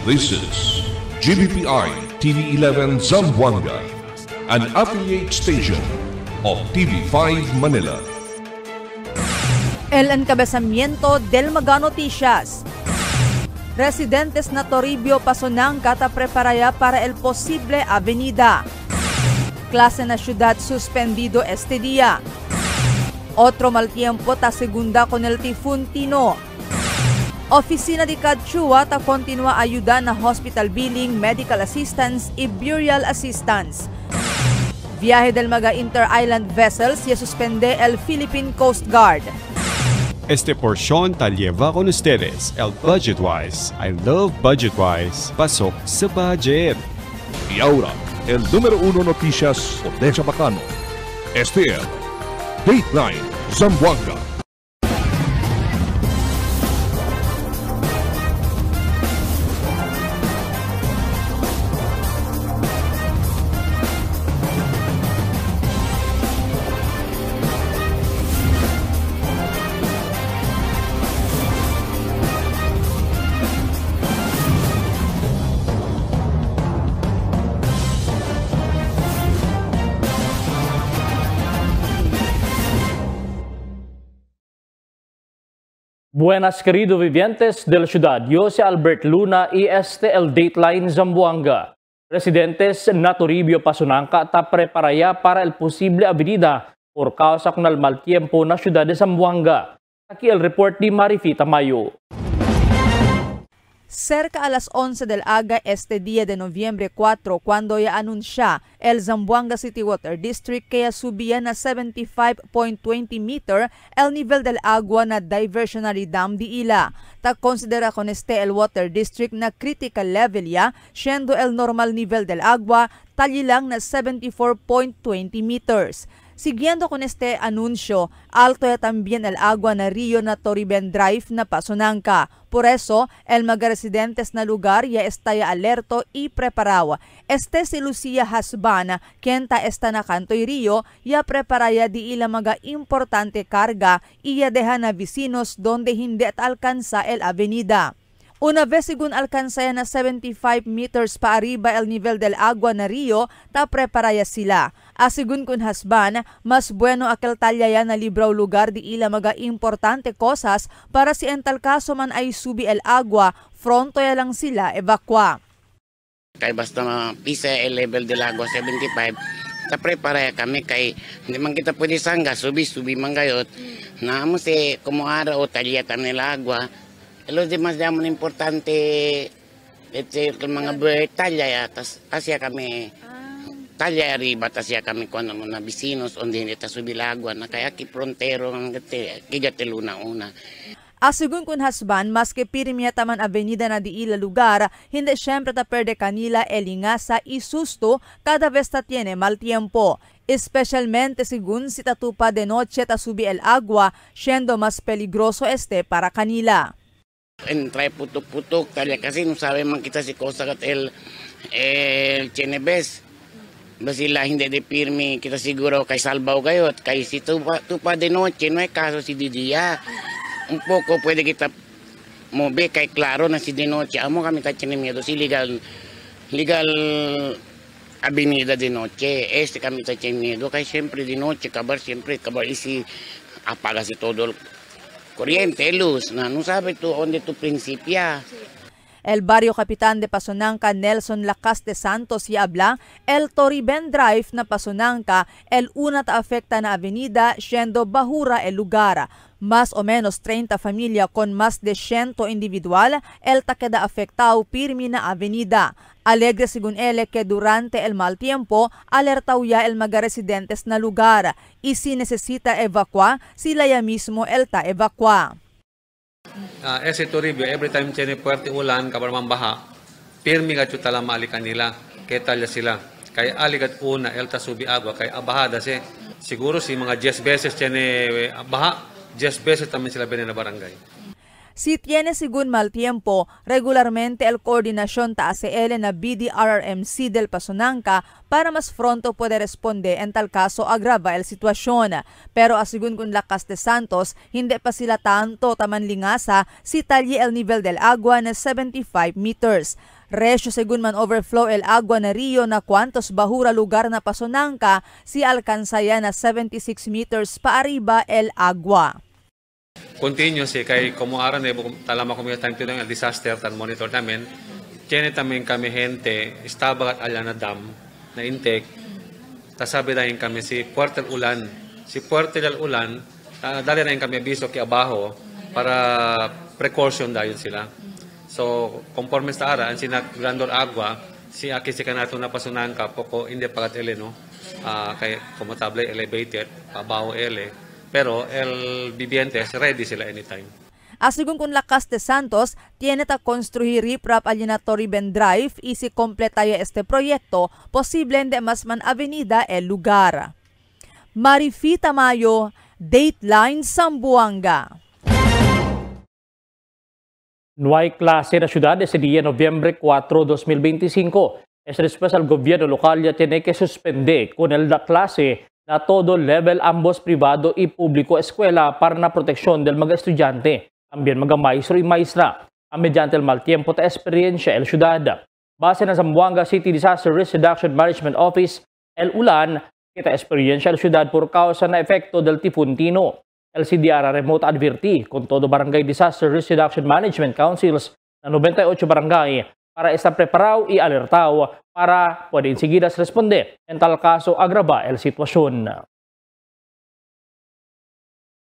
This is GBPI TV11 Zamboanga, an affiliate station of TV5 Manila. El encabezamiento del Mega Noticias. Residentes na Toribio Pasonanca ta preparaya para el posible avenida. Clase na ciudad suspendido este día. Otro mal tiempo ta segunda con el tifón Tino. Oficina de Cadchua ta continua ayuda na hospital billing, medical assistance y burial assistance. Viaje del Mega Inter-Island Vessels y suspende el Philippine Coast Guard. Este porción te lleva con ustedes el Budgetwise. I love Budgetwise. Pasok sa budget. Y ahora, el número 1 noticias de Chabacano. Este es Dateline Zamboanga. Buenas queridos vivientes de la ciudad, yo soy Albert Luna y este es el Dateline Zamboanga. Residentes na Toribio Pasonanca ta preparaya para el posible avenida por causa con el mal tiempo na ciudad de Zamboanga. Aquí el report de Marifita Mayo. Cerca a las 11 del aga este día de noviembre 4 cuando ya anuncia el Zamboanga City Water District que ya subía na 75.20 meter el nivel del agua na diversionary dam di Ila. Ta considera con este el water district na critical level ya, siendo el normal nivel del agua tali lang na 74.20 meters. Siguiendo con este anuncio, alto ya también el agua na río na Toriben Drive na Pasonanca. Por eso, el mga residentes na lugar ya está ya alerto y preparado. Este si Lucia Hasbana, quien ta está na Cantoy Río, ya preparaya di ila mga importante carga y ya deja na vecinos donde hindi at alcanza el avenida. Una vez según alcanzaya na 75 meters pa arriba el nivel del agua na río, ta preparaya sila. Asigun kun hasban, mas bueno aquel talyaya na libraw lugar di ila mga importante cosas para si en tal caso man ay subi el agua, fronto ya lang sila evacua. Kay basta pisa el level del agua 75, ta preparaya kami kay hindi man kita pwede sangga, subi man gayot. Naamo si como araw talya tamil agua. Los demás llaman importante el mga talya ya, asya kami talya arriba, asya kami kuno mga vecinos onde hindi ta subi agua na kaya ki frontero ng kigatiluna una. Asigun kun hasban, maski pirimya taman avenida na di ila lugar, hindi siyempre ta perde kanila elingasa y susto cada vez ta tiene mal tiempo. Especialmente según si tatupa de noche ta subi el agua, siendo mas peligroso este para kanila. Entra putok-putok talya kasi no sabe man kita si cosa kat el Chenebes. Basila hindi de pirmi kita siguro kay salbaw gayot kay si tupa de noche no hay caso si Didia. Un poco puede kita mobe kay klaro na si de noche amo kami ta Chenemiedo si legal avenida de noche. Este kami ta Chenemiedo kay siempre de noche kabar isi apaga si todo corriente, luz, no sabe tú dónde tu principia. El barrio Capitan de Pasonanca, Nelson Lacas de Santos, y habla, el Toriben Drive na Pasonanca, el una ta afecta na avenida, siendo bahura el lugar. Más o menos 30 familia con más de 100 individual, el ta queda afectado pirmi na avenida. Alegre según él que durante el mal tiempo, alertao ya el mga residentes na lugar. Y si necesita evacuar, sila ya mismo el ta evacua. Ese Toribio, every time tiene puerte ulan, kabar mambaha, pirmi ka chutala maalikan nila, kaya talya sila. Kaya aligat una, el ta subi agua, kaya abahada si, siguro si mga 10 beses tiene abaha, 10 beses también sila benen na barangay. Si tiene según mal tiempo, regularmente el coordinación ta ACL na BDRRMC del Pasonanca para mas pronto puede responder en tal caso agrava el sitwasyon. Pero asigun kun Lakas de Santos, hindi pa sila tanto taman lingasa si talye el nivel del agua na 75 meters. Resyo según man overflow el agua na rio na cuantos bahura lugar na Pasonanca si alkansaya na 76 meters pa arriba el agua. Continuous kay kumuaran talama kami time to ang disaster tan monitor namin. Tiene también kami gente istabagat ala na dam na intake. Tasabi rin kami si Puerto Ulan. Si Puerto del Ulan, dali rin kami abiso kay abajo para precaution dahil sila. So, conforme sa ara, ang sinaglandor agua, si aki si kanato na Pasonanca, poko hindi pagat ele, no? Kay komotable elevated, pabaho ele. Pero el vivientes, ready sila anytime. Asigun kun Lakas de Santos, tiene ta construir riprap alienatory Ben Drive y si kompletaya este proyecto, posible de masman avenida el lugar. Marifita Mayo, Dateline Zamboanga. No hay clase na syudad ese día Noviembre 4, 2025. Es después al gobierno local ya tiene que suspender con el la clase na todo level ambos privado y público eskwela para na proteksyon del mga estudyante, también mga maestro y maestra, mediante el mal tiempo ta experiencia el syudad. Base na Zamboanga City Disaster Risk Reduction Management Office, el Ulan, kita experiencia el syudad por causa na efecto del Tifon Tino. El CDR remote advertí con todo Barangay Disaster Risk Reduction Management Councils na 98 barangay para estar preparado y alertado para pueden seguidas responder en tal caso agrava el sitwasyon.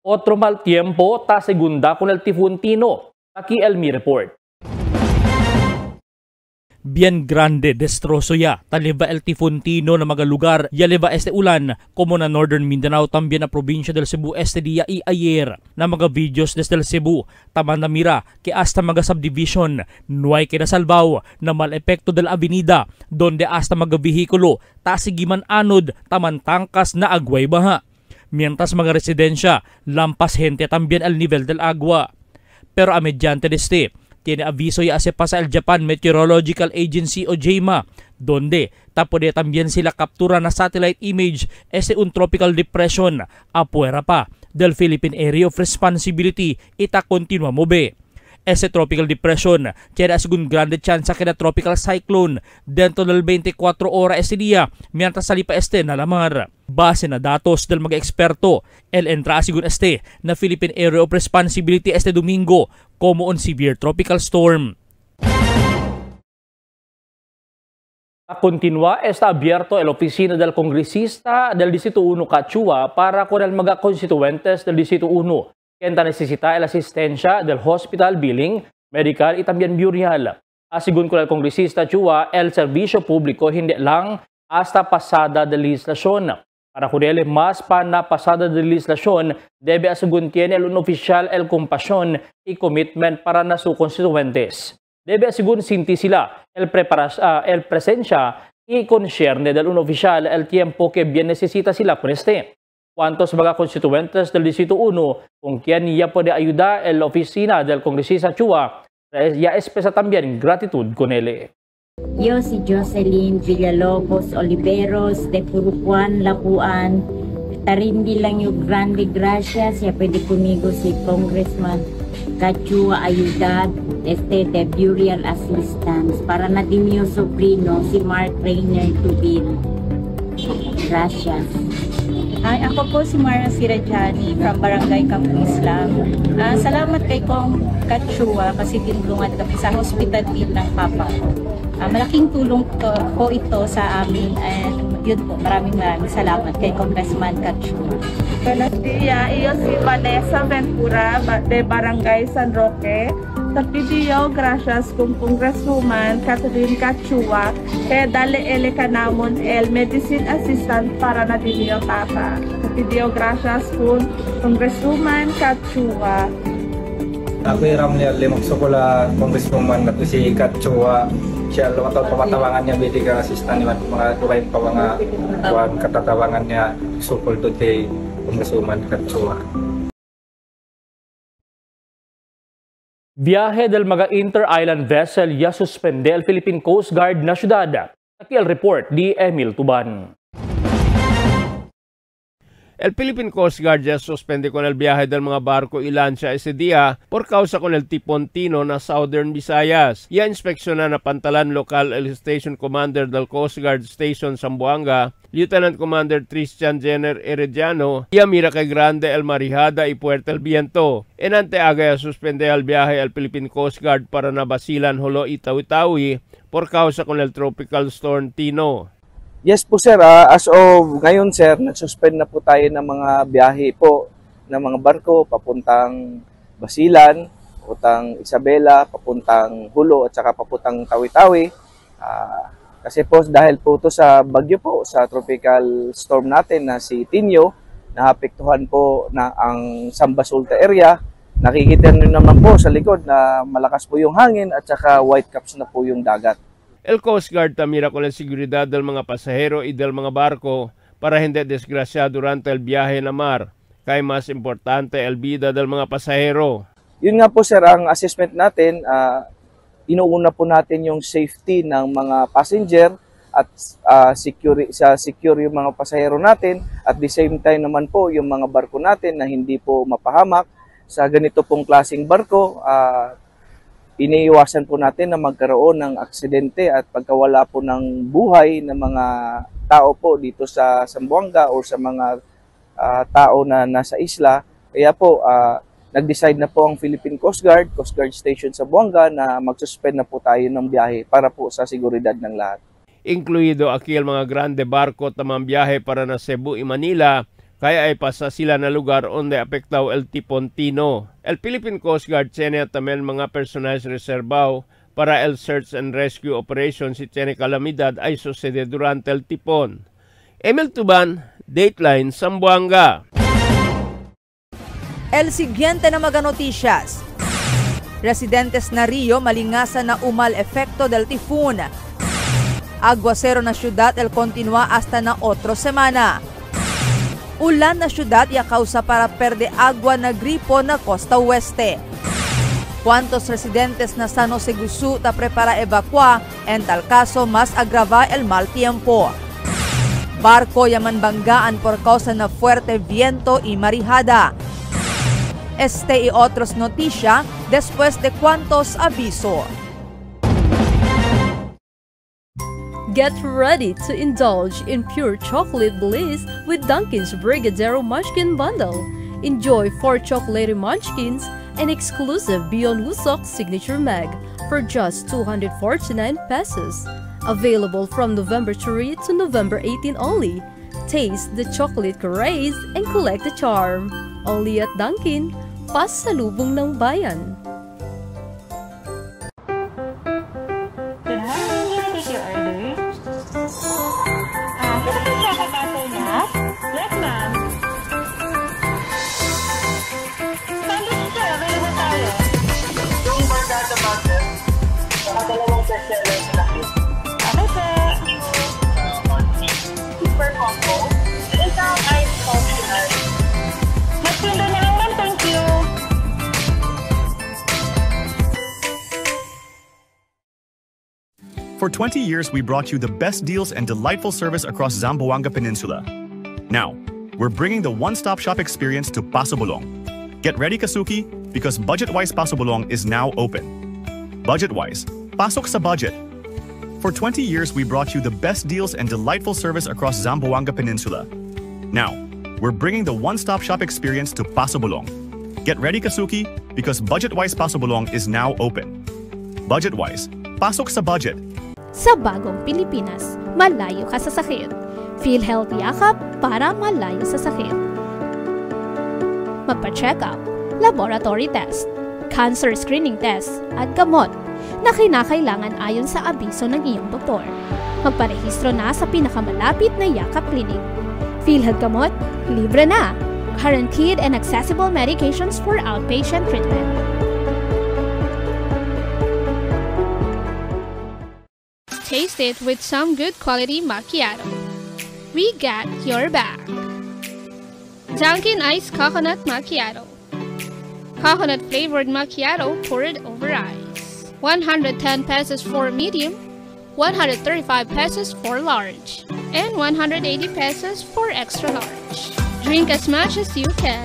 Otro mal tiempo ta segunda con el Tifon Tino. Aquí el Mi Report. Bien grande destrozo ya taliba el Tifon Tino na mga lugar yaliba este Ulan como na Northern Mindanao también na probinsya del Cebu este día y ayer na mga videos desde el Cebu taman na mira que hasta mga subdivision nuay kinasalbaw na mal epekto del avenida donde hasta mga vehikulo tasigiman anod taman tangkas na agway baha mientras mga residensya lampas gente también al nivel del agua pero a mediante de este tiene aviso ya se pasa el Japan Meteorological Agency o JEMA, donde tapos también sila captura na satellite image ese un tropical depression afuera pa del Philippine Area of Responsibility ita continua mobe. Ese tropical depression tiene según grande chance que na tropical cyclone dentro del 24 horas ese día mientras salipa este na lamar. Base na datos del mga eksperto, el entra según este na Philippine Area of Responsibility este Domingo como un severe tropical storm. Continúa está abierto el oficina del congresista del Distrito 1 Cachua para con el mga constituentes del Distrito 1 quien necesita la asistencia del hospital, billing, medical y también burial. Asigun con el congresista Chua, el servicio público hindi lang hasta pasada de legislación. Para kunele mas pa na pasada de legislación, debe asigun tiene un oficial el compasión y commitment para na su constituentes. Debe asigun sinti sila el presencia y concierne del un oficial el tiempo que bien necesita sila con este. ¿Cuántos mga constituentes del Distrito 1 con quien ya puede ayudar en la oficina del congresista Chua? Ya expresa también gratitud con él. Yo si Jocelyn Villalobos Oliveros de Purucuan, Lapuan. Tarindi lang yung grande gracias. Ya pwede conmigo si Congressman Cachua ayudad de burial assistance para na din yung sobrino si Mark Rainer Tubil. Gracias. Hi, ako po si Mara Sirajani from Barangay Campo Islam. Salamat kay Kong Cachua kasi tinulungan kami sa hospital din ng papa ko. Malaking tulong po ito sa amin and yun po, maraming salamat kay Congressman Cachua. Buenos días, yo si Vanessa Ventura de Barangay San Roque. Sa video, gracias kung Congresswoman Catherine Cachua kaya dali ele ka namon el medicine assistant para na dinyo tata. Sa video, gracias kung Congresswoman Cachua. Ako yung Ramli magsukula Congresswoman na si Cachua. Siya lumatawag pamatawangan niya bidig assistant niya mga tuway pa mga katatawangan niya sukul to kay Congresswoman Cachua. Viaje del mga inter-island vessel ya suspende el Philippine Coast Guard na syudad. Aquí el report di Emil Tuban. El Philippine Coast Guard ya suspende con el viaje del mga barco y lancha ese día por causa con el tipon Tino na Southern Visayas. Ya inspeksyon na pantalan lokal el Station Commander del Coast Guard Station Zamboanga, Lieutenant Commander Tristan Jenner Herediano, y a Mira kay Grande El Marijada y Puerto El Viento. Enante aga ya suspende al viaje al Philippine Coast Guard para na Basilan, Jolo y Tawi-Tawi por causa con el Tropical Storm Tino. Yes po sir, as of ngayon sir, nagsuspend na po tayo ng mga biyahe po ng mga barko papuntang Basilan, papuntang Isabela, papuntang Hulo at saka papuntang Tawi-Tawi. Kasi po dahil po ito sa bagyo po, sa tropical storm natin na si Tinyo, naapektuhan po na ang Samba Sulta area. Nakikita nyo naman po sa likod na malakas po yung hangin at saka white caps na po yung dagat. El Coast Guard tamira con la seguridad del mga pasahero y del mga barco para hindi desgrasya durante el viaje na mar. Kaya mas importante el vida del mga pasahero. Yun nga po sir, ang assessment natin, inuuna po natin yung safety ng mga passenger at secure yung mga pasahero natin. At the same time naman po yung mga barko natin na hindi po mapahamak. Sa ganito pong klaseng barko, iniiwasan po natin na magkaroon ng aksidente at pagkawala po ng buhay ng mga tao po dito sa Zamboanga o sa mga tao na nasa isla. Kaya po, nag-decide na po ang Philippine Coast Guard Station Zamboanga na mag-suspend na po tayo ng biyahe para po sa seguridad ng lahat. Incluido aquí el mga grande barko tamang biyahe para na Cebu y Manila, kaya ay pasa sila na lugar onde apektaw el tipon Tino. El Philippine Coast Guard tiene también mga personajes reservado para el search and rescue operation si tiene calamidad ay sucede durante el tipon. Emil Tuban, Dateline, Zamboanga. El siguiente na mga noticias. Residentes na Rio malingasan na umal efecto del tifón. Aguacero na syudad el continua hasta na otro semana. Ulan na syudad y a causa para perde agua na gripo na Costa Oeste. ¿Cuántos residentes na San Jose Gusu ta prepara evacua? En tal caso, mas agrava el mal tiempo. Barco yaman banggaan por causa na fuerte viento y marijada. Este y otros noticia después de cuantos aviso. Get ready to indulge in pure chocolate bliss with Dunkin's Brigadeiro Munchkin Bundle. Enjoy 4 chocolatey munchkins and exclusive Beyond Wusok signature mag for just 249 pesos. Available from November 3 to November 18 only. Taste the chocolate craze and collect the charm. Only at Dunkin, pasalubong ng bayan. Yes, ma'am. Sandwich siya, available tayo. Yung Bargata Butter, saka dalawang bestseller sa laki. Okay, sir. Super combo. Isang ice optional. Magtindo na lang, ma'am. Thank you. For 20 years, we brought you the best deals and delightful service across Zamboanga Peninsula. Now, we're bringing the one-stop shop experience to Paso Bulong. Get ready, Kasuki, because Budget-Wise Paso Bulong is now open. Budget-Wise, pasok sa budget. For 20 years, we brought you the best deals and delightful service across Zamboanga Peninsula. Now, we're bringing the one-stop shop experience to Paso Bulong. Get ready, Kasuki, because Budget-Wise Paso Bulong is now open. Budget-Wise, pasok sa budget. Sa bagong Pilipinas, malayo ka sa sakit. PhilHealth Yakap para malayo sa sakit. Magpa-check up, laboratory test, cancer screening test, at gamot na kinakailangan ayon sa abiso ng iyong doktor. Magparehistro na sa pinakamalapit na Yakap Clinic. PhilHealth Gamot, libre na. Guaranteed and accessible medications for outpatient treatment. Taste it with some good quality macchiato. We got your back. Dunkin' Iced Coconut Macchiato. Coconut flavored macchiato poured over ice. 110 pesos for medium, 135 pesos for large, and 180 pesos for extra large. Drink as much as you can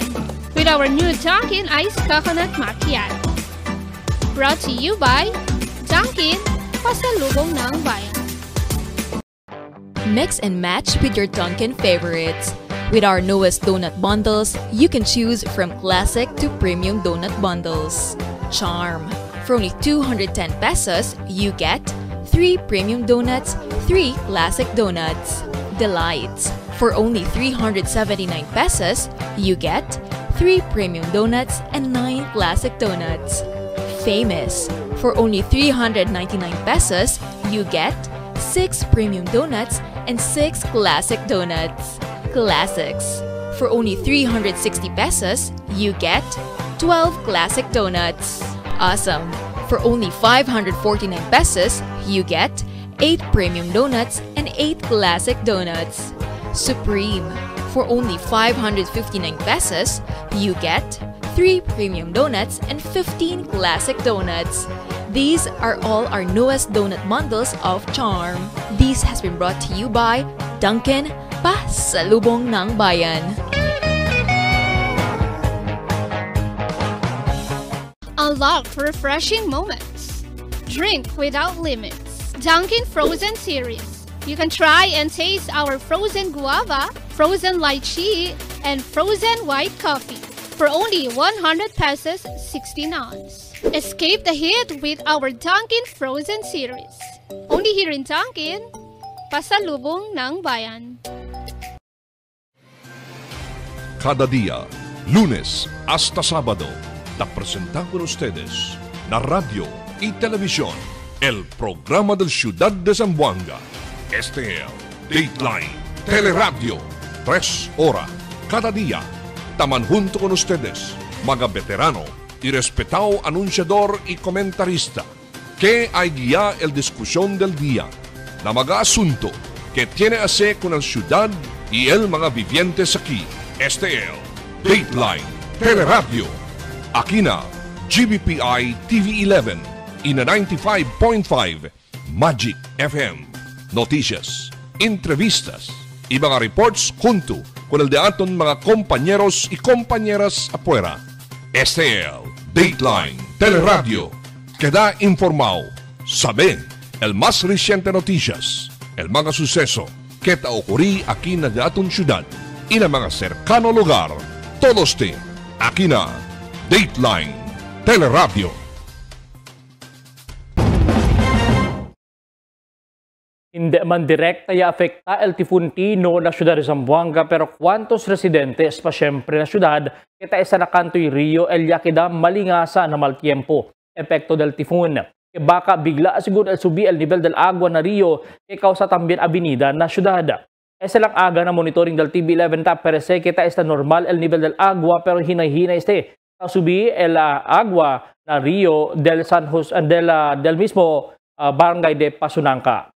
with our new Dunkin' Iced Coconut Macchiato. Brought to you by Dunkin', pasalubong ng bayan. Mix and match with your Dunkin' favorites. With our newest donut bundles, you can choose from classic to premium donut bundles. Charm. For only 210 pesos, you get 3 premium donuts, 3 classic donuts. Delights. For only 379 pesos, you get 3 premium donuts and 9 classic donuts. Famous. For only 399 pesos, you get 6 premium donuts and 6 classic donuts. Classics. For only 360 pesos, you get 12 classic donuts. Awesome. For only 549 pesos, you get 8 premium donuts and 8 classic donuts. Supreme. For only 559 pesos, you get 3 premium donuts and 15 classic donuts. These are all our newest donut bundles of Charm. This has been brought to you by Dunkin', pasalubong ng bayan. Unlock refreshing moments. Drink without limits. Dunkin' Frozen Series. You can try and taste our frozen guava, frozen lychee, and frozen white coffee for only 100 pesos 16 ounce. Escape the heat with our Dunkin' Frozen Series. Only here in Dunkin', pasalubong ng bayan. Cada día, lunes hasta sábado, la presentan con ustedes la radio y televisión, el programa del Ciudad de Zamboanga. Este es Dateline Teleradio, 3 horas cada día. Taman junto con ustedes, mga veterano y respetado anunciador y comentarista, que hay guía el discusión del día, na mga asunto que tiene a ver con la ciudad y el mga vivientes aquí. Este es Dateline Teleradio. Aquí na GBPI TV11 y na 95.5 Magic FM. Noticias, entrevistas y mga reports junto con el de aton mga compañeros y compañeras afuera. Este es Dateline Teleradio. Queda informado, sabe el más reciente noticias, el mga suceso que ta ocurrí aquí na de aton ciudad y na mga cercano lugar. Todos te aquí na Dateline Teleradio. Hindi man direkta i-afekta el Tifuntino na syudad de Zamboanga pero cuantos residentes pa siyempre na syudad kita isa na kantoy Rio el yakida malingasa na mal tiempo epekto del tifun. Que baka bigla siguro el subi el nivel del agua na Rio que causa también avenida na syudad. Esa lang aga na monitoring del TV11 ta parece kita está normal el nivel del agua pero hinay-hinay este. Subi el agua na Rio del San Jose del mismo barangay de Pasunanca.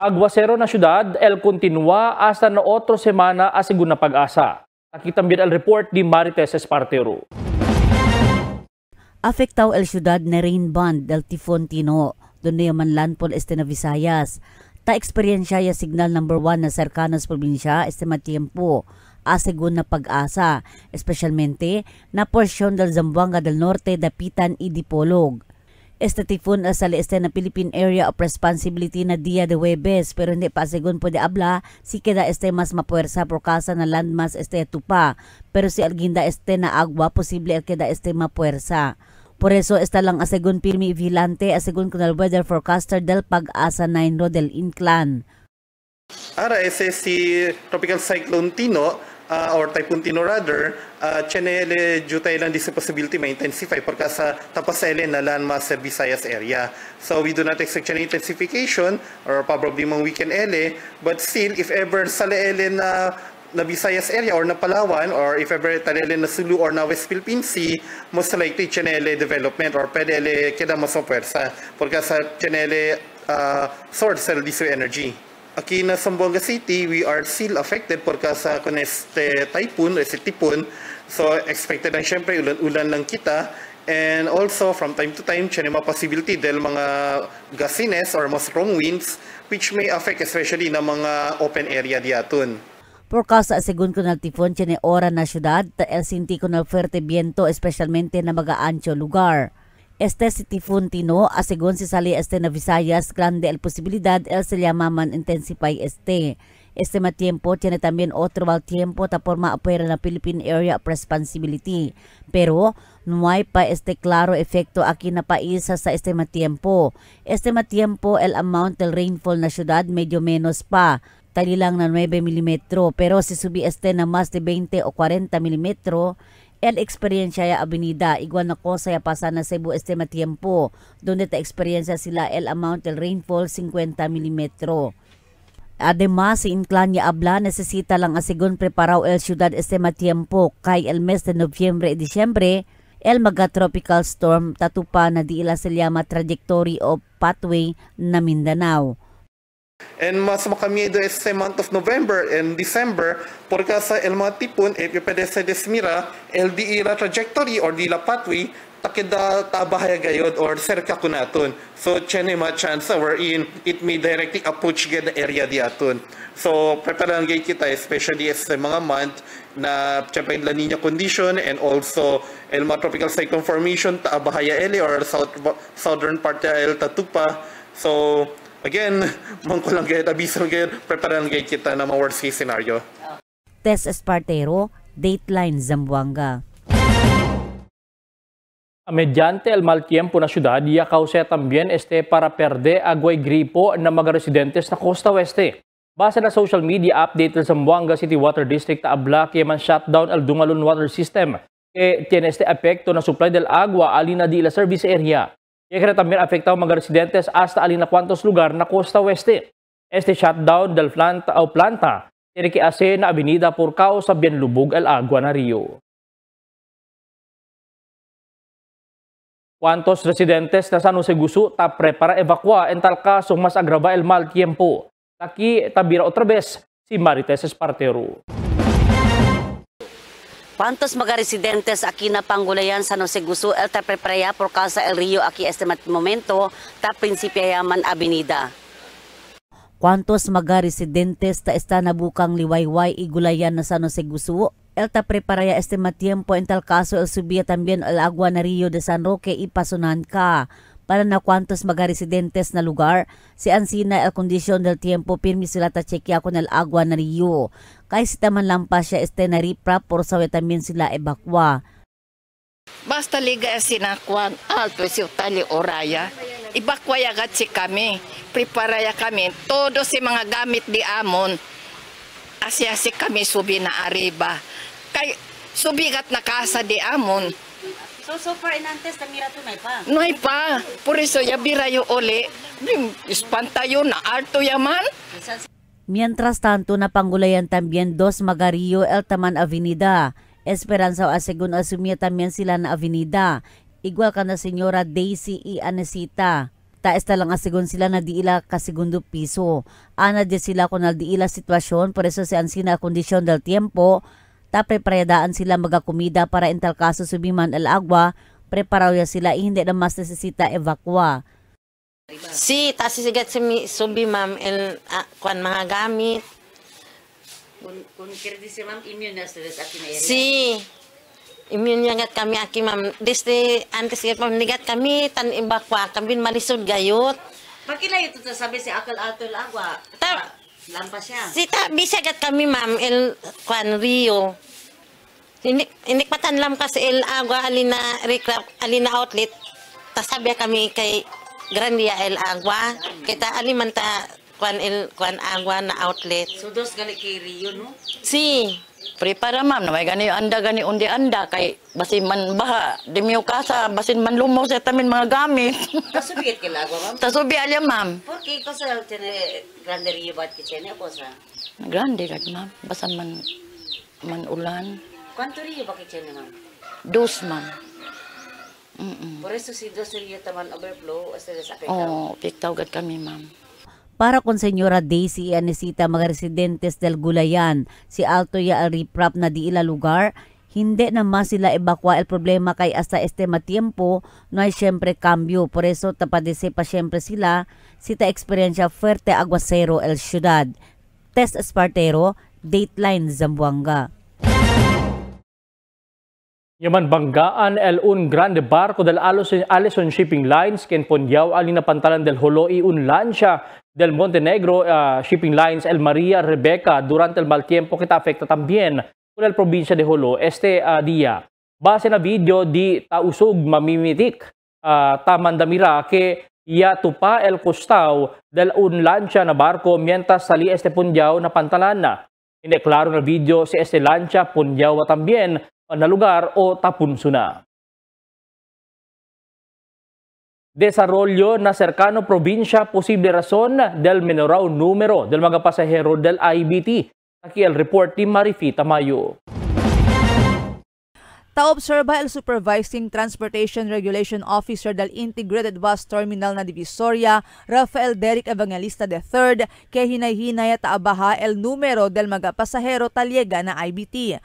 Aguacero na syudad, el continua hasta na otro semana asigun na pag-asa. Aquí también el report di Marites Espartero. Afectao el syudad na rain band del Tifontino, donde yaman landfall este na Visayas. Ta eksperyensya ya signal number 1 na cercanas probinsya este matiempo, asigun na pag-asa, especialmente na porsyon del Zamboanga del Norte, Dapitan y Dipolog. Este typhoon sa este na Philippine Area of Responsibility na Dia de Huebes pero hindi pa sigun pwede abla si keda este mas mapuwersa por kasa na landmass este tupa pero si alginda este na agwa posible el keda este mapuwersa. Por eso esta lang asegun pirmi vigilante asegun kunal weather forecaster del Pag-asa 9 del Inclan. Ara ese si tropical cyclone Tino or Typhoon Tino rather, chenele jutay lang this possibility may intensify pagka tapasele na landmass sa Visayas area. So we do not expect any intensification or probably mga weekend ele, but still if ever saleele na Visayas area or na Palawan or if ever talele na Sulu or na West Philippine Sea, most likely chenele development or pedele keda mas mapuwersa pagka sa chenele source sa diesel energy. Aquí na Zamboanga City, we are still affected porque sa con este typhoon, este tipon. So expected lang syempre ulan-ulan lang kita And also, from time to time, tiyan yung possibility dahil mga gustiness or mga strong winds which may affect especially na mga open area diaton. Por causa segun kunal tifon tiene ora na syudad, ta el sinti kunal fuerte viento especialmente na mag-aancho lugar. Este si tifon Tino, asegun si sali este na Visayas, grande el posibilidad el se llamaman intensify este. Este tiempo tiene también otro mal tiempo ta por maapuera na Philippine Area of Responsibility. Pero no hay pa este claro efecto aquí na paisa sa este tiempo. Este tiempo el amount del rainfall na syudad medyo menos pa. Tali lang na 9 mm, pero si subi este na mas de 20 o 40 mm, el experiencia ya avenida, igual na cosa ya pasa na Cebu este tiempo, donde ta experiencia sila el amount del rainfall 50 mm. Además, si inclan ya habla, necesita lang asigon preparao el ciudad este tiempo, kay el mes de Nobyembre y Disyembre, el tropical storm tatupa na di ila sa llama trajectory o pathway na Mindanao. And mas makamido este month of November and December porque sa el mga tipon if you pwede sa desmira el di ira trajectory or di la pathway takida tabahaya gayod or serka kunaton. So chene ma chance wherein it may directly approach the area diaton. So preparan gay kita especially sa mga month na siyempre La Nina condition and also el mga tropical cyclone formation tabahaya ele or southern part el Tatupa. So again, mangko lang kayo, abiso lang kayo, preparan kayo kita na mga worst case scenario. Tess Espartero, Dateline Zamboanga. Mediante el mal tiempo na syudad, ya causa también para perde agway gripo na mga residentes na Costa Oeste. Base na social media update del Zamboanga City Water District abla kaya man shutdown el Dungalon Water System. Tiene epekto na supply del agua alina di la service area. Kaya también afectado mga residentes hasta alina cuantos lugar na Costa Oeste. Shutdown del planta tiene que hacer na avenida por causa bien lubog el agua na río. Cuantos residentes na San Jose Gusu ta prepara evacua en tal caso mas agrava el mal tiempo. Aquí tabira otra vez si Marites Espartero. ¿Cuántos mga residentes aquí na Panggulayan, San Jose Gusu, el ta prepara por causa el río aquí este momento ta prinsipya yaman avenida? ¿Cuántos mga residentes ta está nabukang liwayway igulayan na San Jose Gusu? El ta prepara este tiempo en tal caso el subía también el agua na Rio de San Roque y Pasunan ka. Para na cuantos mga residentes na lugar, si ansina el kondisyon del tiempo pirmi sila ta chequea con el agua na Rio. Kaya si taman lampas siya na riprap por sawe también sila ebakwa. Basta liga sinakuan alto si utali oraya. Ibakwa yagat si kami. Preparaya kami. Todo si mga gamit di amon. Asya si kami subi na arriba. Kay subigat na kasa di amon. So far inantes tamira to nay pa. Nay pa. Por eso ya birayo uli. Espantayo na alto yaman. Mientras tanto, napanggulayan también dos Magarillo el Taman Avenida. Esperanza o asegun asumia también sila na avenida. Igual ka na senyora Daisy y Anesita. Taesta lang asegun sila na diila ka segundo piso. Ana de sila kung na diila sitwasyon, por eso si ansina kondisyon del tiempo, ta preparadaan sila magakumida para in tal kaso subiman el agua, preparaw ya sila hindi na mas necesita evacua. Si, tasisigat subi ma'am, kuan mga gamit. Kung kirdi si ma'am, immune na sila sa akin area. Si, immune yagat kami aki ma'am. Desde antes nigat kami, tan ibakwa, kami malisod gayot. Pakilayo ito sabi si akal ato el agua. Lampas siya. Si, bisagat kami ma'am, el kuan Rio. Inikpatan lang kasi el agua, alina outlet. Tasabya kami kay Grandia el agua, kita alimanta kuan agua na outlet. So dos gali kay Rio, no? Si, prepara ma'am, may gani anda gani undi anda kay basin man baha, dimiyo kasa basin man lumo sa tamin mga gamit. Tasubiyat kay agua ma'am. Tasubi alya ma'am. Porque cosa tiene Grande Rio bat kitchen cosa? Grande gad ma'am, basan man ulan. ¿Cuánto Rio ba kitchen ma'am? 2 ma'am. Por eso si dos Rio taman overflow, ustedes afectaw. Oh, piktaw gad kami ma'am. Para con senyora Daisy y Anesita mga residentes del Gulayan, si Alto ya al riprap na di ila lugar, hindi na mas sila ebakwa. El problema kay hasta este matiempo no hay siyempre cambio. Por eso tapadese pa siyempre sila sita eksperyensya fuerte aguacero el ciudad. Test Espartero, Dateline Zamboanga. Yaman banggaan el un grande barco del Allison Shipping Lines ken ponyaw alin na pantalan del Holoi un lancha del Montenegro Shipping Lines El Maria Rebecca durante el mal tiempo que afecta también con el provincia de Jolo este día. Base na video di tausog mamimitik tamandamira que ya tupa el costao del un lancha na barco mientras sali este ponyaw na pantalan na. Hindi klaro na video si este lancha ponyaw también na lugar o tapunsuna. Desarrollo na cercano probinsya, posible razón del menor número del mga pasahero del IBT. Aquí el report ni Marifi Tamayo. Ta-obserba el Supervising Transportation Regulation Officer del Integrated Bus Terminal na Divisoria, Rafael Derek Evangelista III, que hinay-hinay at taabaha el numero del mga pasahero talyega na IBT.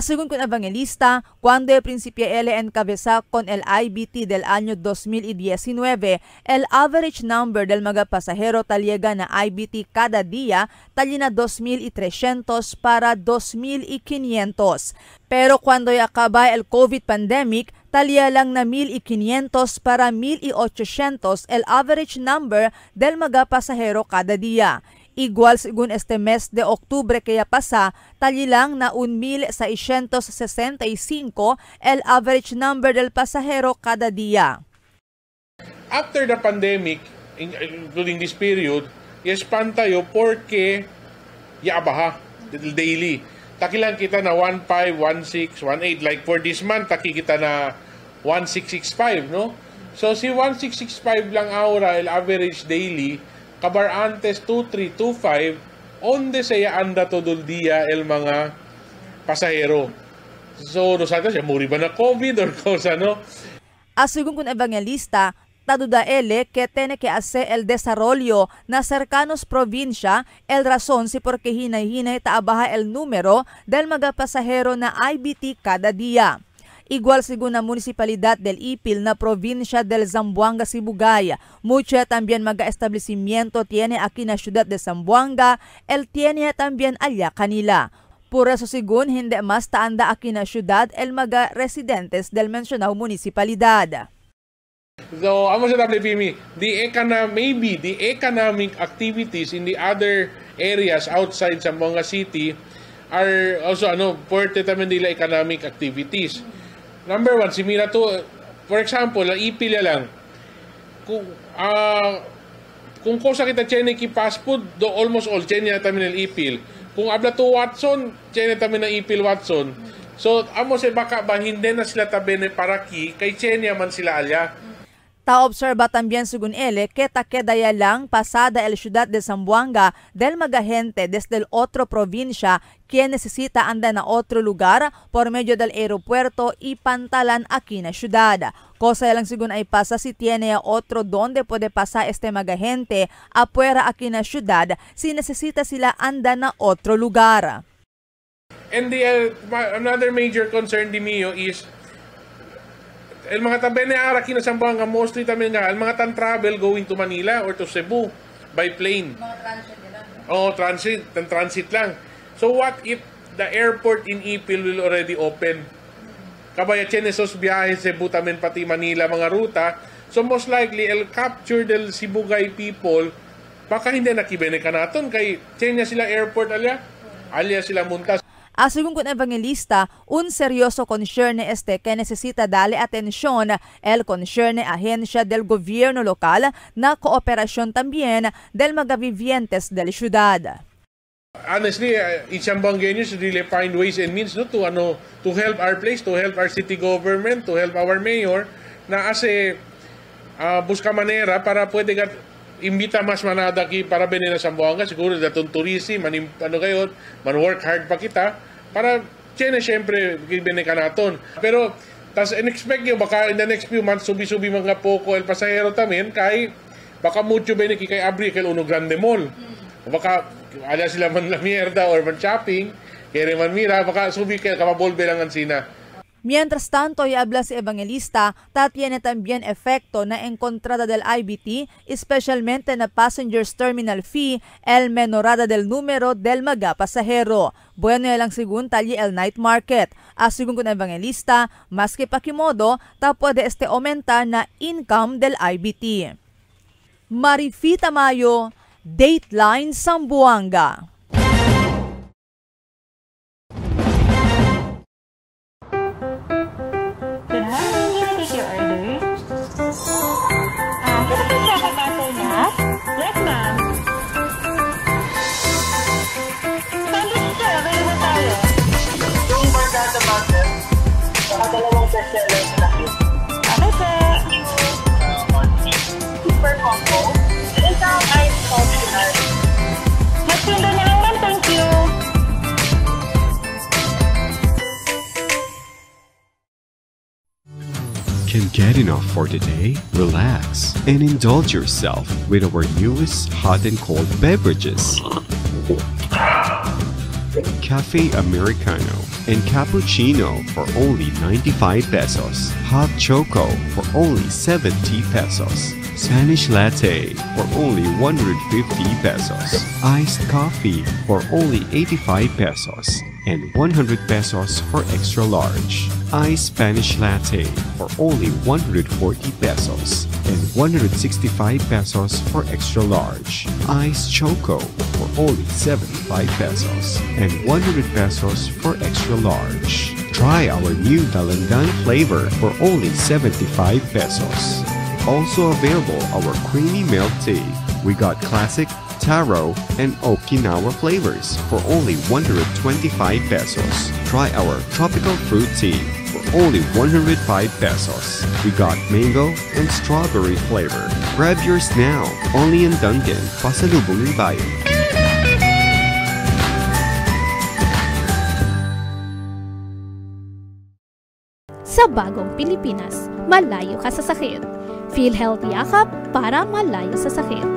Según con Evangelista, cuando principia encabeza con el IBT del año 2019, el average number del mga pasahero talyega na IBT cada día tali na 2,300 para 2,500. Pero cuando acaba el COVID pandemic, talya lang na 1,500 para 1,800 el average number del mga pasahero kada día. Igual según este mes de Octubre kaya pasa, tali lang na 1,665 el average number del pasahero kada día. After the pandemic, including this period, i-expand tayo porque yaabaha daily. Takilang kita na 1,5, 1,6, 1,8. Like for this month, taki kita na 1,665, no? So si 1,665 lang aura el average daily, kabar antes 2,325, onde saya anda todo el día el mga pasahero. So, no sabes, ya muri ba na COVID or cosa, no? Según con Evangelista, taduda ele que tiene que hacer el desarrollo na cercanos provincia, el razón si porque hinay-hinay taabaha el número del mga pasahero na IBT kada día. Igual según la municipalidad del Ipil na provincia del Zamboanga, Sibugay, mucha también mga establecimiento tiene aquí na ciudad de Zamboanga, el tiene también allá kanila. Por eso según hindi mas taanda aquí na ciudad el mga residentes del mencionado municipalidad. So, amo sa WPME, maybe the economic activities in the other areas outside Zamboanga City are also parte también nila economic activities. Number one, si mira to, for example, la ipil lang. Kung kosa kita chene ki fast food, do almost all chene tamin el ipil. Kung abla to Watson, chene tamin na ipil Watson. So, amo se baka ba hindi na sila tabene para ki, kay chene man sila alya. Ta-observa también según ele que taquedaya lang pasada el ciudad de Zamboanga del mga gente desde el otro provincia quien necesita andar na otro lugar por medio del aeropuerto y pantalan aquí na ciudad. Cosa lang según ay pasa si tiene otro donde puede pasar este mga gente afuera aquí na ciudad si necesita sila andar na otro lugar. And another major concern di mio is el mga tabene araki na Zamboanga mostly tamin nga el mga tan travel going to Manila or to Cebu by plane. Transit lang. So what if the airport in Ipil will already open? Kabaya esos biyahe Cebu tamin pati Manila mga ruta. So most likely el capture del Sibugay people baka hindi nakibene kanaton kay chenya sila airport alya sila muntas. Según con Evangelista, un serioso concierne que necesita darle atención el concierne agencia del gobierno local na cooperación también del mga vivientes del ciudad. Honestly, each Zamboangueños really find ways and means to help our place, to help our city government, to help our mayor na busca manera para pwede imbita mas manada ki para benena Zamboanga siguro datong tourism man work hard pa kita para chene syempre bene kanaton pero tas expect yo baka in the next few months subi mga poko el pasahero tamen kay baka mucho bene ki kay abri kel uno grande mall baka ala sila man la mierda or man shopping Kaya man mira, baka subi ka, kapabolbe lang ang sina. Mientras tanto, y habla si Evangelista, tiene también efecto na encontrada del IBT, especialmente na passengers terminal fee, el menorada del número del mga pasahero. Bueno lang sigun talye el night market. Asigun con Evangelista, mas que pakimodo, puede aumenta na income del IBT. Marifita Mayo, Dateline Zamboanga. Yes, ma'am. Sandwich sir, available tayo. Yung bargada butter, saka dalawang bestseller na laki. Okay, sir. Super combo. Isang ice popular. Magtinda na lang, ma'am. Thank you. Can get enough for the day? Relax and indulge yourself with our newest hot and cold beverages. Cafe Americano and Cappuccino for only 95 pesos. Hot Choco for only 70 pesos. Spanish Latte for only 150 pesos. Iced Coffee for only 85 pesos. And 100 pesos for extra large. Iced Spanish Latte for only 140 pesos and 165 pesos for extra large. Iced Choco for only 75 pesos and 100 pesos for extra large. Try our new Dalandan flavor for only 75 pesos. Also available our creamy milk tea. We got classic, taro, and Okinawa flavors for only 125 pesos. Try our tropical fruit tea for only 105 pesos. We got mango and strawberry flavor. Grab yours now, only in Dunkin', Pasalubong ng Bayan. Sa bagong Pilipinas, malayo ka sa sakit. PhilHealth Yakap para malayo sa sakit.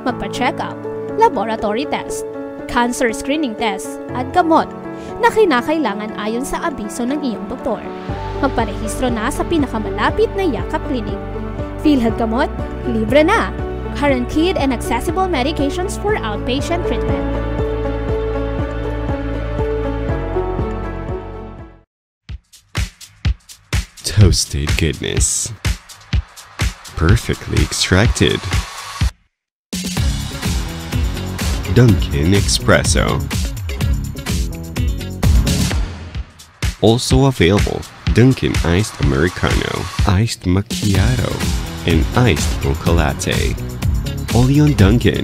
Magpa-check up, laboratory test, cancer screening test, at gamot na kinakailangan ayon sa abiso ng iyong doktor. Magparehistro na sa pinakamalapit na Yakap Clinic. PhilHealth Gamot, libre na! Guaranteed and accessible medications for outpatient treatment. Toasted goodness. Perfectly extracted. Dunkin' Espresso. Also available, Dunkin' Iced Americano, Iced Macchiato, and Iced Mocha Latte. Only on Dunkin'.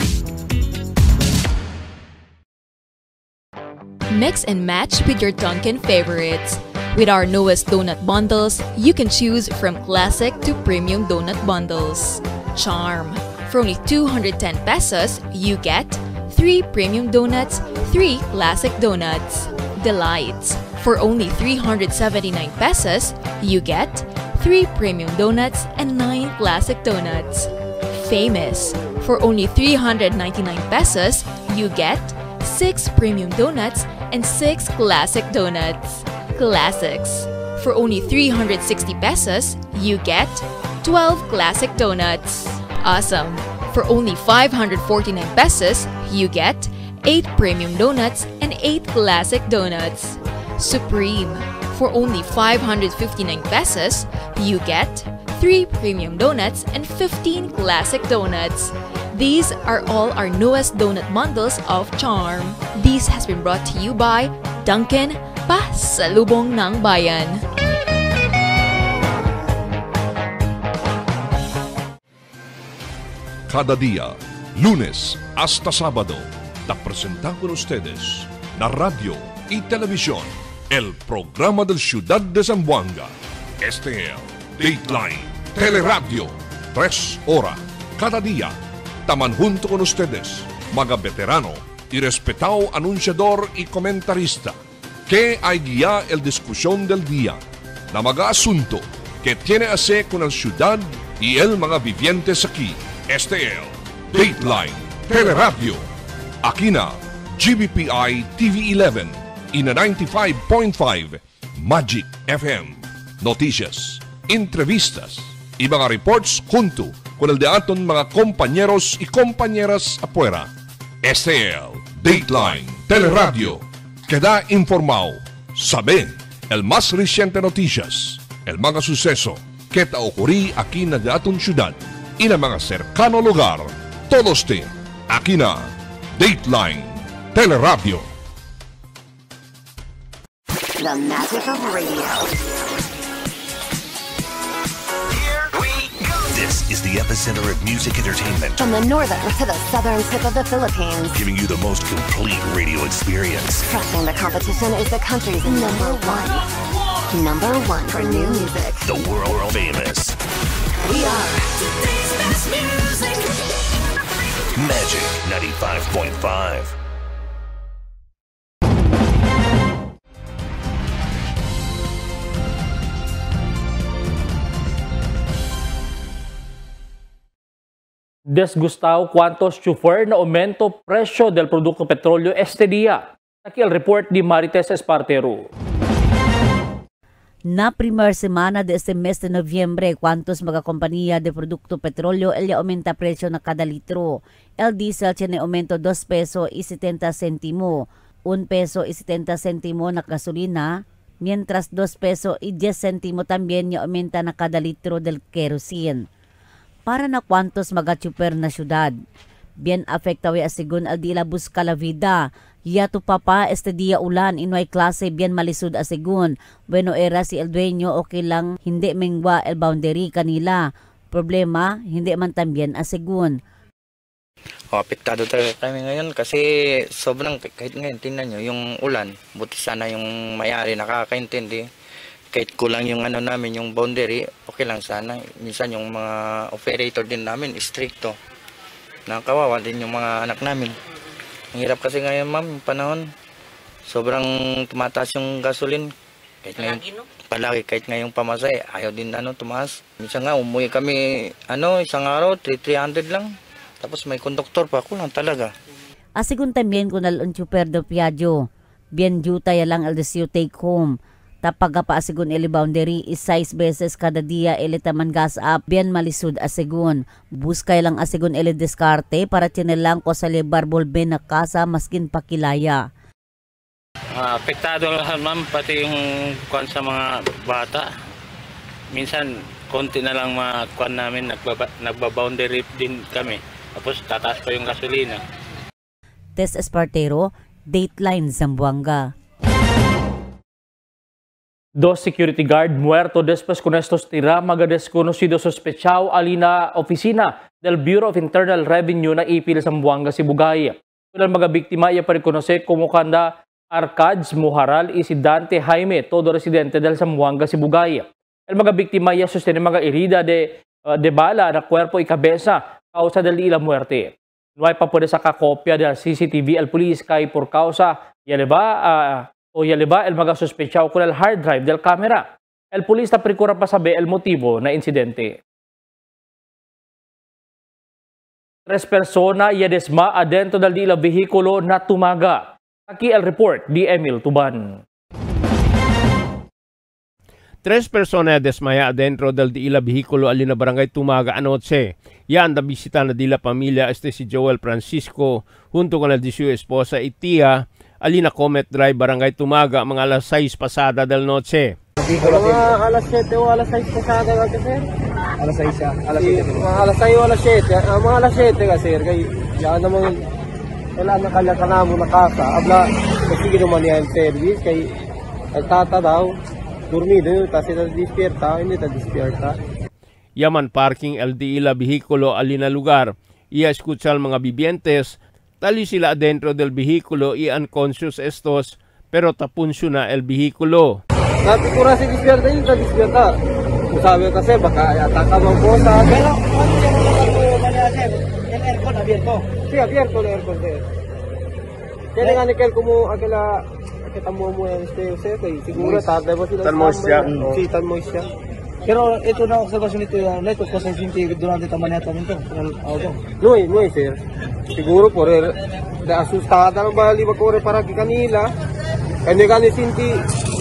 Mix and match with your Dunkin' favorites. With our newest donut bundles, you can choose from classic to premium donut bundles. Charm. For only 210 pesos, you get 3 premium donuts, 3 classic donuts. Delights. For only 379 pesos, you get 3 premium donuts and 9 classic donuts. Famous. For only 399 pesos, you get 6 premium donuts and 6 classic donuts. Classics. For only 360 pesos, you get 12 classic donuts. Awesome. For only 549 pesos, you get 8 premium donuts and 8 classic donuts. Supreme. For only 559 pesos, you get 3 premium donuts and 15 classic donuts. These are all our newest donut bundles of Charm. This has been brought to you by Dunkin', Pasalubong ng Bayan. Cada día, lunes hasta sábado, te presentamos con ustedes la radio y televisión, el programa del Ciudad de Zamboanga. Este es Dateline Teleradio, 3 horas cada día. Taman junto con ustedes, mga veterano y respetado anunciador y comentarista, que hay guía el discusión del día, na mga asunto que tiene a hacer con la ciudad y el mga vivientes aquí. Este es Dateline Teleradio. Aquí na, GBPI TV11 ina 95.5 Magic FM. Noticias, entrevistas y mga reports junto con el de aton mga compañeros y compañeras afuera. STL, Dateline, Teleradio. Queda informado. Sabe el más reciente noticias, el mga suceso que ta ocurrí aquí na de aton ciudad y na mga cercano lugar. Todos te aquí na Dateline, Teleradio. The magic of radio. This is the epicenter of music entertainment. From the northern to the southern tip of the Philippines. Giving you the most complete radio experience. Crushing the competition is the country's number one. Number one for new music. The world famous. We are today's best music. Magic 95.5. Desgustado cuantos chofer na aumento presyo del produkto petrolyo este día. Aquí el report de Marites Espartero. Na primer semana de este mes de noviembre, cuantos mga kompanya de produkto petrolyo el aumenta presyo na kada litro. El diesel tiene aumento 2 peso y 70 centimo, 1 peso y 70 centimo na gasolina, mientras 2 peso y 10 centimo también ya aumenta na kada litro del kerosene. Para na cuantos mga chuper na syudad. Bien afectawe asigun al di la busca la vida. Yato papa este dia ulan inoy klase bien malisud asigun. Bueno era si el dueño okay lang hindi mengwa el boundary kanila. Problema hindi man tambien asigun. Apektado talaga kami ngayon kasi sobrang kahit ngayon tingnan nyo yung ulan. Buti sana yung may-ari nakakaintindi. Kahit kulang yung ano namin, yung boundary, okay lang sana. Minsan yung mga operator din namin, stricto. Nakawawa din yung mga anak namin. Ang hirap kasi ngayon, ma'am, yung panahon. Sobrang tumataas yung gasolin. Kahit ngayon, palagi, kahit ngayong pamasay, ayaw din tumaas. Minsan nga, umuwi kami, isang araw, 300 lang. Tapos may konduktor pa, kulang talaga. Asigun también con el super de Piaggio. Bien juta ya lang el deseo take home. Tapag pa asigun ili boundary is 6 beses kada dia ili taman gas up bien malisud asigun. Buskay lang asigun ili diskarte para tinelang ko sa libar bolben na kasa maskin pakilaya. Apektado lahat ma'am, pati yung kuan sa mga bata. Minsan konti na lang kuan namin, nagba-boundary din kami. Tapos tataas pa yung gasolina. Tess Espartero, Dateline Zamboanga. 2 security guard muerto después con estos tirama desconocido sospechado alina oficina del Bureau of Internal Revenue na ipil sa Zamboanga, Sibugay. Ang mga biktima ay parekonose como kanda Arcads Muharal y si Dante Jaime, todo residente del Zamboanga, Sibugay. Ang mga biktima ay sustene mga herida de bala na cuerpo y cabeza causa del ila muerte. No hay pa puede sacar kopya del CCTV al police kay por causa yaleba el mga sospechado con el hard drive del camera. El pulis na procura pa saber el motivo na insidente. 3 persona y desma adentro del dila vehikulo na tumaga. Aquí el report di Emil Tuban. 3 personas desmaya adentro del dila vehikulo alina barangay Tumaga anoche. Yan da bisita na dila familia si Joel Francisco junto con el de su esposa y tía alina Comet Drive, Barangay Tumaga, mga alas 6 pasada del noche. Mga alas 7 o alas 6 pasada ka, sir? Alas 6 siya. Mga alas 6 o alas 7. Mga alas 7 ka, sir. Kaya yan naman, kailangan na kanya mo na kasa. Abla, kasi naman niya yung service. Kaya tata daw, dormido, kasi na-dispierta, hindi na-dispierta. Yaman parking LDI la vehikulo alina lugar. Ia escuchal mga bibientes. Tali sila adentro del vehículo y unconscious estos, pero tapunsyon na el vehículo. Napikura si dispierta yun, ka-dispierta. Sabi kasi, baka ataka mong posa. Pero, ano siya mga el aircon abierto? Sí, abierto el aircon, sir. Kaya nga ni Kel, kumu, kita mo yan, siguro, tarde mo sila. Tan moist siya? Sí, tan moist siya. Pero ito na observasyon nito yung netos kasi hindi durante tamaneta nito. No, sir. Siguro po, asustata ng bali magkore para ki kanila. Kanya sinti,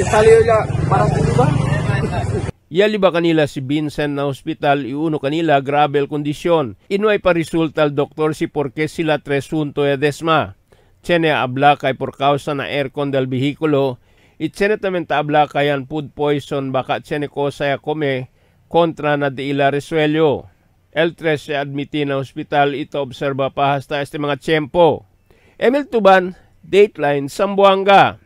salila para ki ba? Yali ba kanila si Vincent na hospital, iuno kanila grabe el kondisyon. Inuay pa resulta al doktor si porque sila tresunto e desma. Tiene habla kay por causa na aircon del vehikulo. Itsene tamen tabla kayan food poison baka tiene cosa ya come kontra na di ila resuelyo. El 3 se admiti na hospital ito obserba pa hasta este mga tiyempo. Emil Tuban, Dateline, Zamboanga.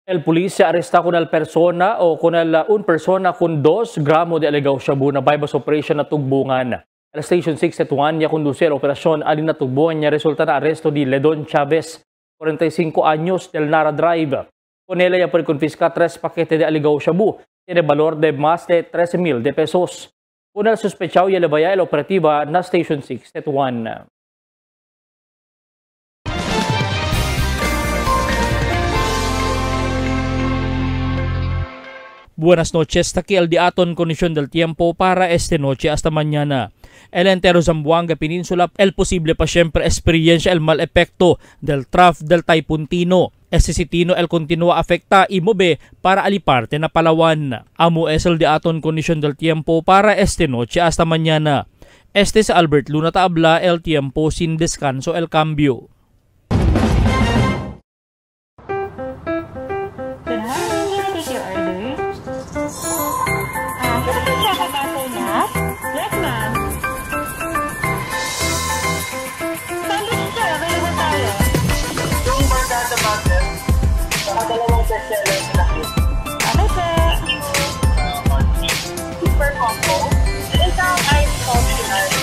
El polisya aresta con el persona o con un persona con 2 gramo de alegaw shabu na bypass operation na tugbungan. El Station 6 Tetuan niya conducir operasyon alin na tugbungan niya resulta na aresto di Ledon Chavez, 45 años del Nara Drive. Con ella ya por confiscar 3 paquetes de alegaw shabu, tiene valor de más de 13,000 de pesos. Con el sospechado ya le vaya el operativa na Station 6 Tetuan. Buenas noches, aquí el diaton condición del tiempo para esta noche hasta mañana. El entero Zamboanga Peninsula, el posible pa siempre experiencia el mal efecto del trough del Typhoon Tino. Este sitino el continúa afecta y move para aliparte na Palawan. Amo es el diaton condición del tiempo para esta noche hasta mañana. Este es Albert Luna Taabla, el tiempo sin descanso el cambio. Yes, ma'am. Sandwich sir, available tayo. Yung Barkada Butter, saka 2 bestseller na cute. Okay, sir. Super combo. Isang ice coffee ice.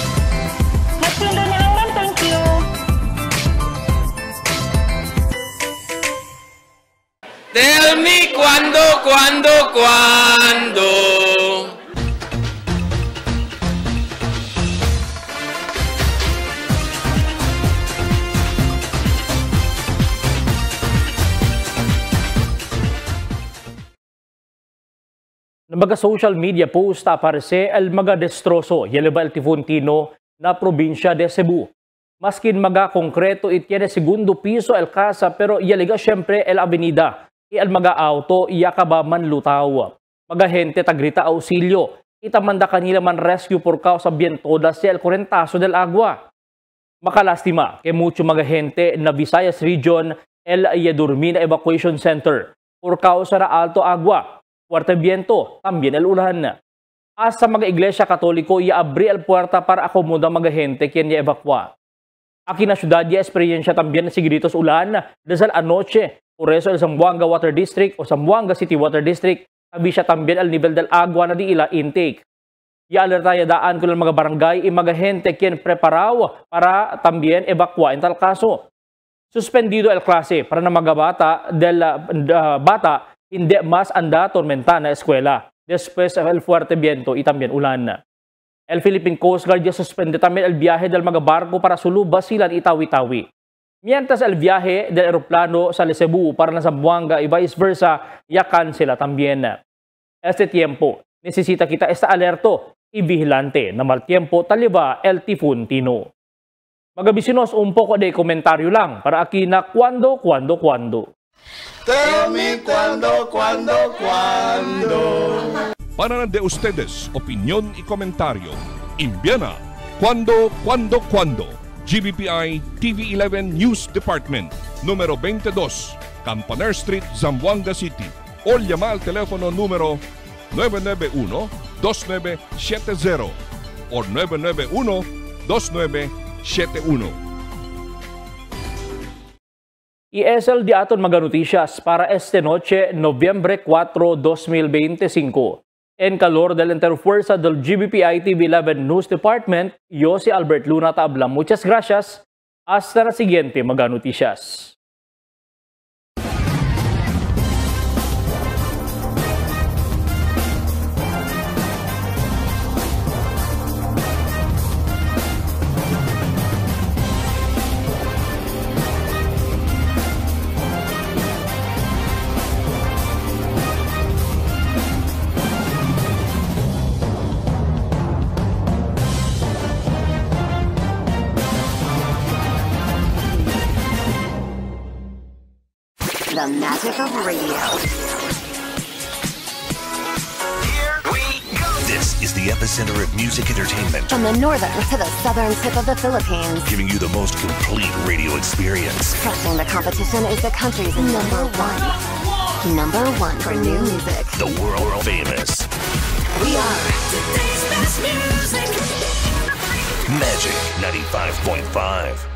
Magpindo na lang, ma'am. Thank you. Tell me cuando. Mga social media post aparece el mga destroso yeleba el Typhoon Tino na probinsya de Cebu. Maskin mga konkreto itiene segundo piso el casa pero yalega syempre el avenida. El mga auto iyakaba man lutaw. Mga gente tagrita auxilio. Itamanda kanila man rescue por causa bien todas el correntazo del agua. Makalastima que mucho mga gente na Visayas region el Yedurmina Evacuation Center por causa na alto agua. Fuerte viento, también el ulan. Hasta mga iglesia katoliko iabri el puerta para akomoda mga gente quien i-evacua. Aquí na syudad ya experiencia también sigritos ulan desde anoche. Por eso el Zamboanga Water District o Zamboanga City Water District sabi siya también el nivel del agua na di ila intake. I-alerta ya daan ko ng mga barangay y mga gente quien preparaw para también evacua en tal caso. Suspendido el klase para na mga bata hindi mas anda tormenta na eskwela. Después el fuerte viento y también ulan. El Philippine Coast Guard ya suspende también el viaje del mga barko para sulubas silan Itawi-Tawi. Mientras el viaje del aeroplano sa Cebu para na Zamboanga y vice versa ya cancela también. Este tiempo, necesita kita esta alerto y vigilante na mal tiempo taliba el Typhoon Tino. Mga bisinos, un poco de komentaryo lang para aquí na cuando. Tell me cuando. Para de ustedes, opinión y comentario. Envíana cuando. GBPI TV11 News Department, número 22, Campaner Street, Zamboanga City. O llama al teléfono número 991-2970 o 991-2971. Y es el diaton mga noticias para esta noche, Noviembre 4, 2025. En calor del Interfuerza del GBPI TV11 News Department, yo si Albert Luna Taabla. Muchas gracias. Hasta la siguiente mga noticias. The magic of radio. This is the epicenter of music entertainment. From the northern to the southern tip of the Philippines. Giving you the most complete radio experience. Crushing the competition is the country's number one. Number one for new music. The world famous. We are today's best music. Magic 95.5.